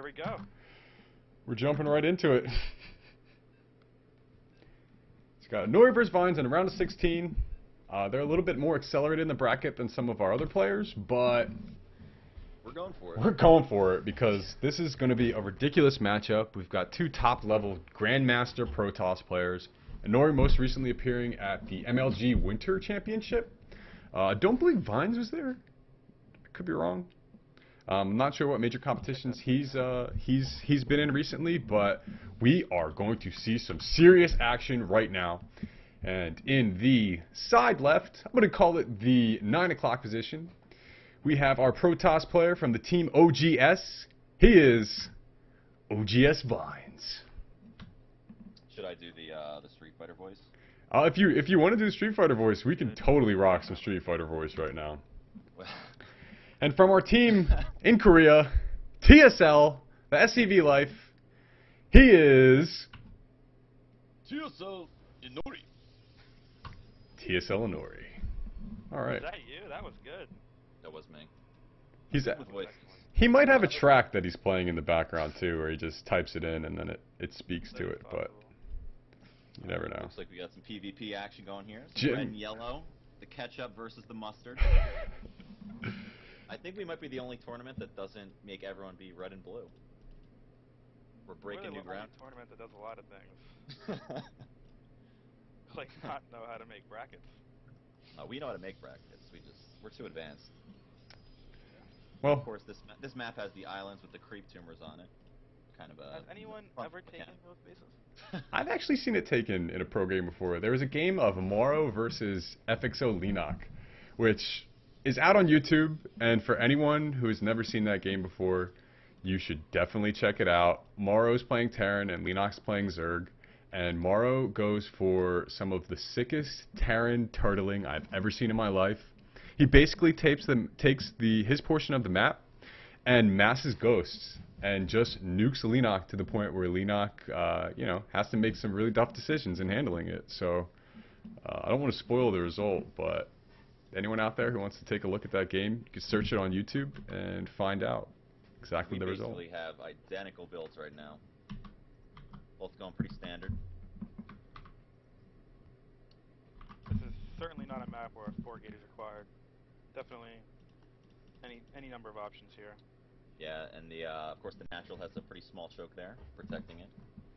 here we go. We're jumping right into it. It's got Nori versus Vines in a round of 16. They're a little bit more accelerated in the bracket than some of our other players, but we're going for it. We're going for it because this is going to be a ridiculous matchup. We've got two top-level Grandmaster Pro Toss players. Nori most recently appearing at the MLG Winter Championship. I don't believe Vines was there. I could be wrong. I'm not sure what major competitions he's been in recently, but we are going to see some serious action right now. And in the side left, I'm going to call it the 9 o'clock position, we have our Pro Toss player from the team OGS. He is oGsVINES. Should I do the Street Fighter voice? If you want to do the Street Fighter voice, we can totally rock some Street Fighter voice right now. And from our team in Korea, TSL, the SCV Life, he is TSLInori. TSLInori. All right. Was that you? That was good. That was me. He might have a track that he's playing in the background too, where he just types it in and then it speaks to it, but you never know. Looks like we got some PvP action going here. Jim. Red and yellow, the ketchup versus the mustard. I think we might be the only tournament that doesn't make everyone be red and blue. We're breaking new ground. We're the only tournament that does a lot of things. Like not know how to make brackets. We know how to make brackets. We're too advanced. Well, of course, this map has the islands with the creep tumors on it. Kind of a. Has anyone ever taken both bases? I've actually seen it taken in a pro game before. There was a game of Morrow versus FXO which is out on YouTube, and for anyone who has never seen that game before, you should definitely check it out. Morrow's playing Terran and Lennox playing Zerg, and Morrow goes for some of the sickest Terran turtling I've ever seen in my life. He basically takes his portion of the map and masses ghosts and just nukes Lennox to the point where Lennox, has to make some really tough decisions in handling it. So I don't want to spoil the result, but anyone out there who wants to take a look at that game, you can search it on YouTube and find out exactly the result. We basically have identical builds right now. Both going pretty standard. This is certainly not a map where a 4 gate is required. Definitely any number of options here. Yeah, and of course the natural has a pretty small choke there, protecting it.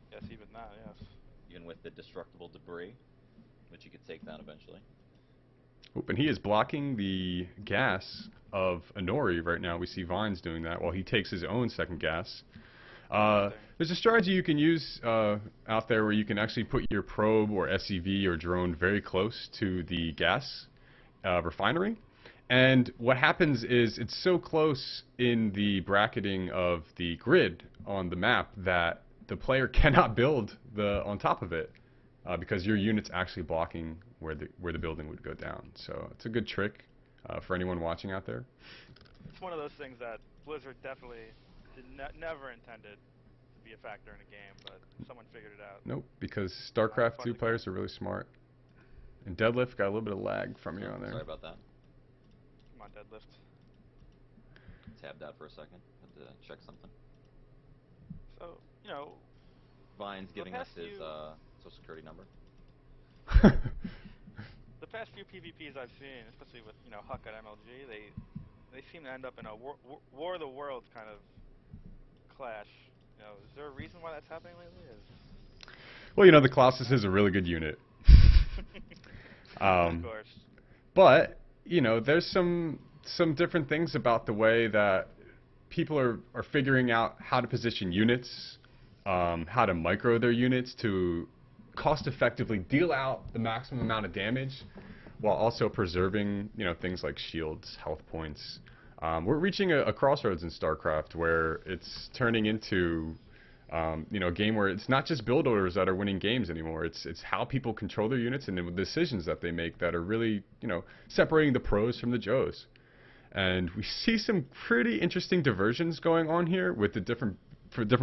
Yes, even that, yes. Even with the destructible debris, which you could take down eventually. Oop, and he is blocking the gas of Inori right now. We see Vines doing that while he takes his own second gas. There's a strategy you can use out there where you can actually put your probe or SCV or drone very close to the gas refinery. And what happens is it's so close in the bracketing of the grid on the map that the player cannot build on top of it because your unit's actually blocking where the building would go down. So it's a good trick for anyone watching out there. It's one of those things that Blizzard definitely never intended to be a factor in a game, but someone figured it out. Nope, because StarCraft 2 players are really smart. And Deadlift got a little bit of lag from you on there. Sorry about that. Come on, Deadlift. Tabbed out for a second. Had to check something. So, Vine's giving us his social security number. The past few PvPs I've seen, especially with, Huck at MLG, they seem to end up in a War of the Worlds kind of clash. Is there a reason why that's happening lately? Well, the Colossus is a really good unit. Of course. But, there's some different things about the way that people are figuring out how to position units, how to micro their units to cost effectively deal out the maximum amount of damage while also preserving, things like shields, health points. We're reaching a crossroads in StarCraft where it's turning into a game where it's not just build orders that are winning games anymore. It's how people control their units and the decisions that they make that are really, separating the pros from the Joes. And we see some pretty interesting diversions going on here with different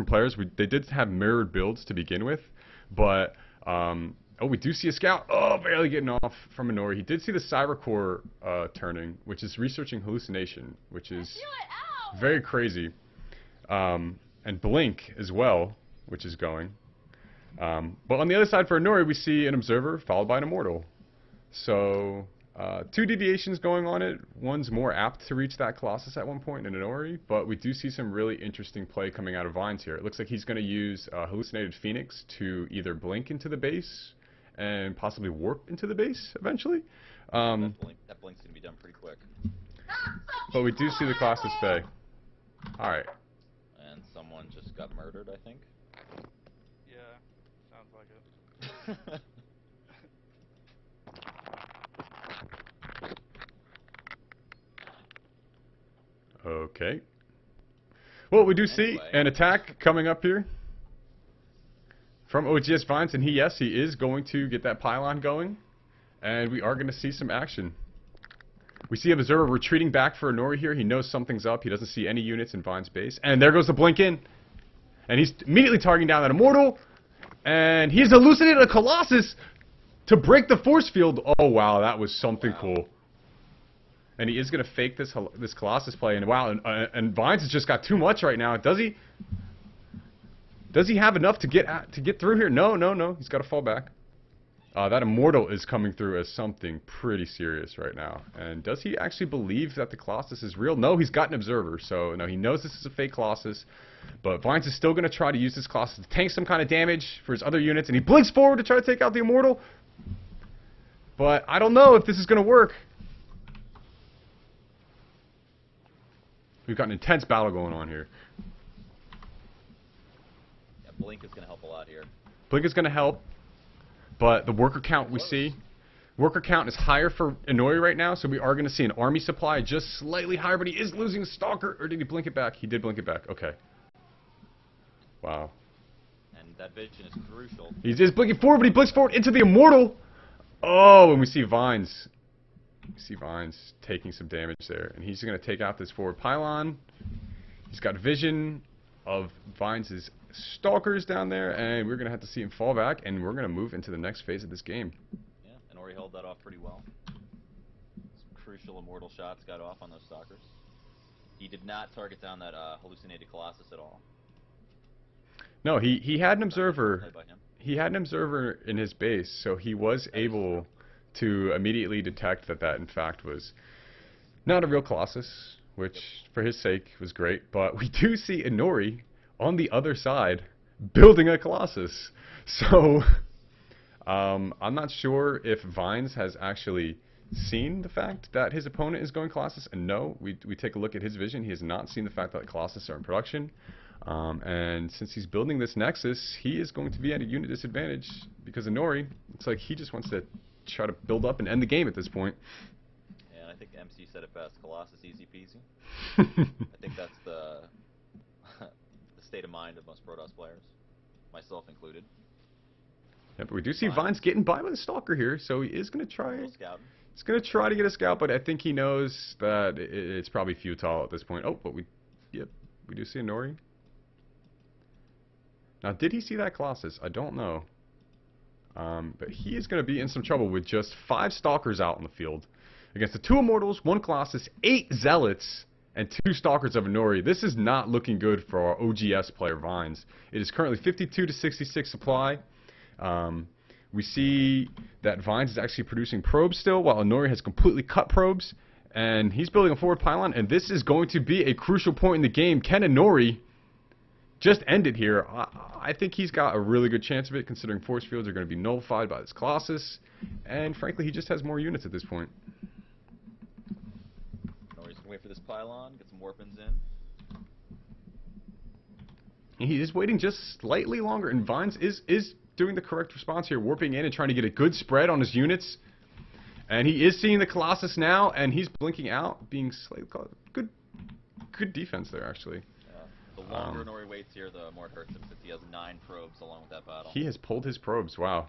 players. They did have mirrored builds to begin with, but we do see a scout. Oh, barely getting off from Inori. He did see the Cyber Core turning, which is researching hallucination, which is very crazy. and Blink as well, which is going. But on the other side for Inori, we see an Observer followed by an Immortal. So, 2 deviations going on it. One's more apt to reach that Colossus at one point in Inori, but we do see some really interesting play coming out of Vines here. It looks like he's going to use Hallucinated Phoenix to either blink into the base and possibly warp into the base eventually. That blink's going to be done pretty quick. But we do see the Colossus Bay. Alright. And someone just got murdered, I think. Yeah, sounds like it. Okay. Well, we do see an attack coming up here from oGsVINES, and yes, he is going to get that pylon going, and we are going to see some action. We see Observer retreating back for Inori here. He knows something's up. He doesn't see any units in Vine's base, and there goes the blink in, and he's immediately targeting down that Immortal, and he's hallucinated a Colossus to break the force field. Oh wow, that was something cool. And he is going to fake this Colossus play, and wow, and Vines has just got too much right now. Does he? Does he have enough to get through here? No. He's got to fall back. That Immortal is coming through as something pretty serious right now. And does he actually believe that the Colossus is real? No, he's got an Observer, so no, he knows this is a fake Colossus. But Vines is still going to try to use this Colossus to tank some kind of damage for his other units, and he blinks forward to try to take out the Immortal. But I don't know if this is going to work. We've got an intense battle going on here. Yeah, Blink is going to help a lot here. Blink is going to help, but the worker count we see, worker count is higher for Inori right now, so we are going to see an army supply just slightly higher, but he is losing Stalker. Or did he blink it back? He did blink it back. Okay. Wow. And that vision is crucial. He is blinking forward, but he blinks forward into the Immortal. Oh, and we see Vines. You see Vines taking some damage there, and he's going to take out this forward pylon. He's got vision of Vines' stalkers down there, and we're going to have to see him fall back, and we're going to move into the next phase of this game. Yeah, and Ori held that off pretty well. Some crucial Immortal shots got off on those stalkers. He did not target down that hallucinated Colossus at all. No, he had an Observer. He had an Observer in his base, so he was able to immediately detect that in fact was not a real Colossus, which for his sake was great. But we do see Inori on the other side building a Colossus. So I'm not sure if Vines has actually seen the fact that his opponent is going Colossus, and no, we take a look at his vision. He has not seen the fact that Colossus are in production. And since he's building this Nexus, he is going to be at a unit disadvantage because Inori looks like he just wants to try to build up and end the game at this point. Yeah, and I think MC said it best, Colossus easy peasy. I think that's the state of mind of most Protoss players, myself included. Yeah, but we do see Vines getting by with a Stalker here, so he is going to try. He's going to try to get a scout, but I think he knows that it's probably futile at this point. Oh, but we do see Inori. Now, did he see that Colossus? I don't know. But he is going to be in some trouble with just 5 Stalkers out in the field. Against the 2 Immortals, 1 Colossus, 8 Zealots, and 2 Stalkers of Inori. This is not looking good for our OGS player Vines. It is currently 52 to 66 supply. We see that Vines is actually producing probes still, while Inori has completely cut probes. And he's building a forward pylon, and this is going to be a crucial point in the game. Can Inori just end it here? I think he's got a really good chance of it, considering force fields are going to be nullified by this Colossus. And frankly, he just has more units at this point. Inori's going to wait for this pylon, get some warpins in. He is waiting just slightly longer, and Vines is doing the correct response here, warping in and trying to get a good spread on his units. And he is seeing the Colossus now, and he's blinking out, being slightly good defense there, actually. The longer Inori waits here, the more it hurts him, since he has 9 probes along with that battle. He has pulled his probes. Wow.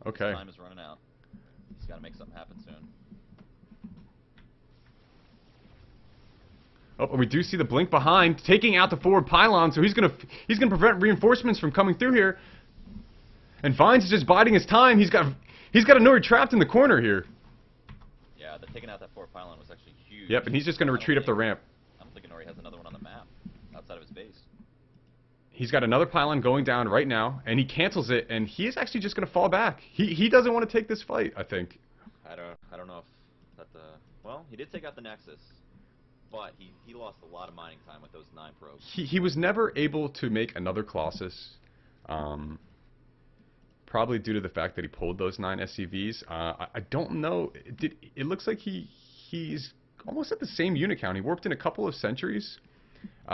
Okay. His time is running out. He's got to make something happen soon. Oh, and we do see the blink behind, taking out the forward pylon, so he's gonna prevent reinforcements from coming through here. And Vines is just biding his time. He's got Inori trapped in the corner here. Yeah, taking out that forward pylon was actually huge. Yep, and he's just gonna retreat up the ramp. I don't think Inori has another one on the map outside of his base. He's got another pylon going down right now, and he cancels it, and he is actually just going to fall back. He doesn't want to take this fight, I think. I don't know if that well, he did take out the Nexus, but he lost a lot of mining time with those 9 probes. He was never able to make another Colossus, probably due to the fact that he pulled those 9 SCVs. I don't know. It looks like he's almost at the same unit count. He warped in a couple of centuries.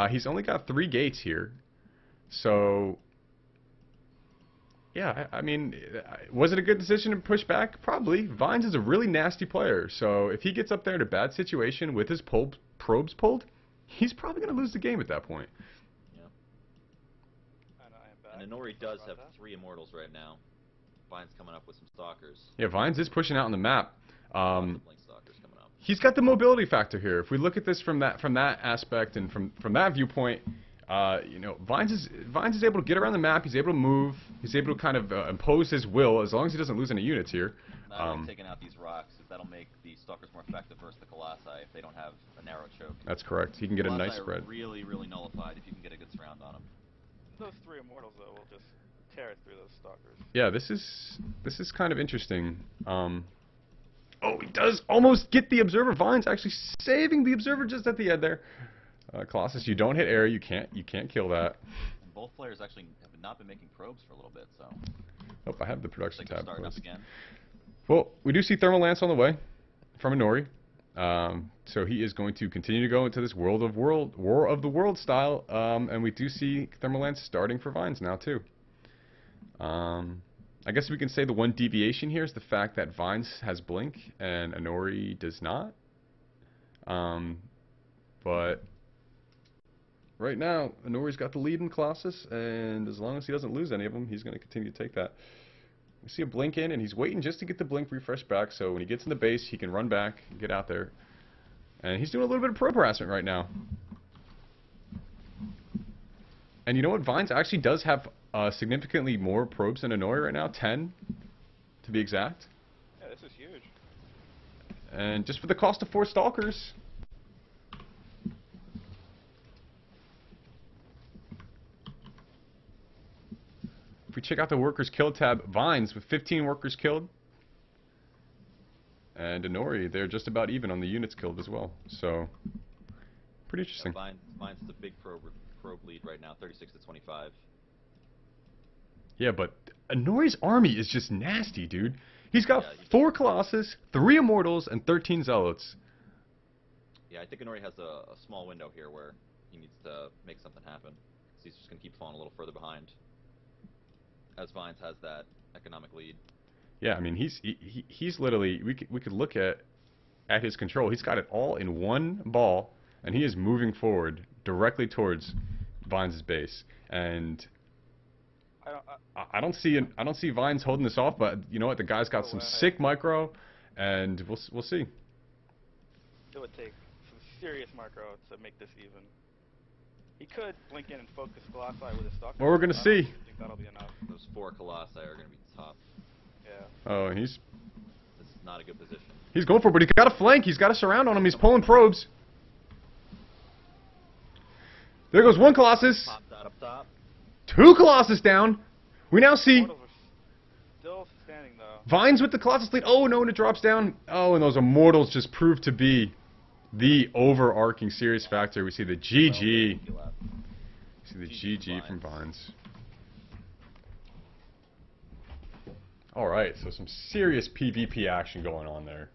He's only got 3 gates here. So, yeah, I mean, was it a good decision to push back? Probably. Vines is a really nasty player, so if he gets up there in a bad situation with his probes pulled, he's probably going to lose the game at that point. Yeah. And Inori does have 3 Immortals right now. Vines coming up with some Stalkers. Yeah, Vines is pushing out on the map. Blink Stalkers coming up. He's got the mobility factor here. If we look at this from that aspect and from that viewpoint, you know, Vines is able to get around the map. He's able to move. He's able to kind of impose his will as long as he doesn't lose any units here. Not taking out these rocks, because that'll make the Stalkers more effective versus the Colossi if they don't have a narrow choke. That's correct. He can get a nice Colossi spread. Are really, really nullified if you can get a good surround on them. Those 3 Immortals though will just tear it through those Stalkers. Yeah, this is kind of interesting. Oh, he does almost get the Observer. Vines actually saving the Observer just at the end there. Colossus, you don't hit air. You can't kill that. And both players actually have not been making probes for a little bit, so. Oh, I have the production tab starting up closed. again. Well, we do see Thermal Lance on the way from Inori. So he is going to continue to go into this War of the World style, and we do see Thermal Lance starting for Vines now too. I guess we can say the one deviation here is the fact that Vines has Blink and Inori does not. But right now, Inori's got the lead in Colossus, and as long as he doesn't lose any of them, he's going to continue to take that. We see a Blink in, and he's waiting just to get the Blink refresh back, so when he gets in the base, he can run back and get out there. And he's doing a little bit of probe harassment right now. And you know what? Vines actually does have significantly more probes than Inori right now, 10 to be exact. Yeah, this is huge. And just for the cost of 4 Stalkers. If we check out the workers killed tab, Vines with 15 workers killed. And Inori, they're just about even on the units killed as well. So, pretty interesting. Yeah, Vines is a big probe lead right now, 36 to 25. Yeah, but Inori's army is just nasty, dude. He's got 4 Colossus, 3 Immortals, and 13 Zealots. Yeah, I think Inori has a small window here where he needs to make something happen. So he's just going to keep falling a little further behind. As Vines has that economic lead. Yeah, I mean, he's literally, we could look at his control. He's got it all in one ball, and he is moving forward directly towards Vines' base. And I don't see Vines holding this off, but you know what? The guy's got some sick micro, and we'll see. It would take some serious micro to make this even. He could blink in and focus Colossi with his Stalker. Well, we're gonna see. I think that'll be enough. Those 4 Colossi are going to be tough. Yeah. Oh, and This is not a good position. he's going for it, but he's got a flank. He's got a surround on him. He's pulling probes. There goes 1 Colossus. Popped out up top. 2 Colossus down. We now see Immortals are still standing though. Vines with the Colossus lead. Oh no, and it drops down. Oh, and those Immortals just prove to be the overarching serious factor. We see the GG. See the GG from Vines. Alright, so some serious PvP action going on there.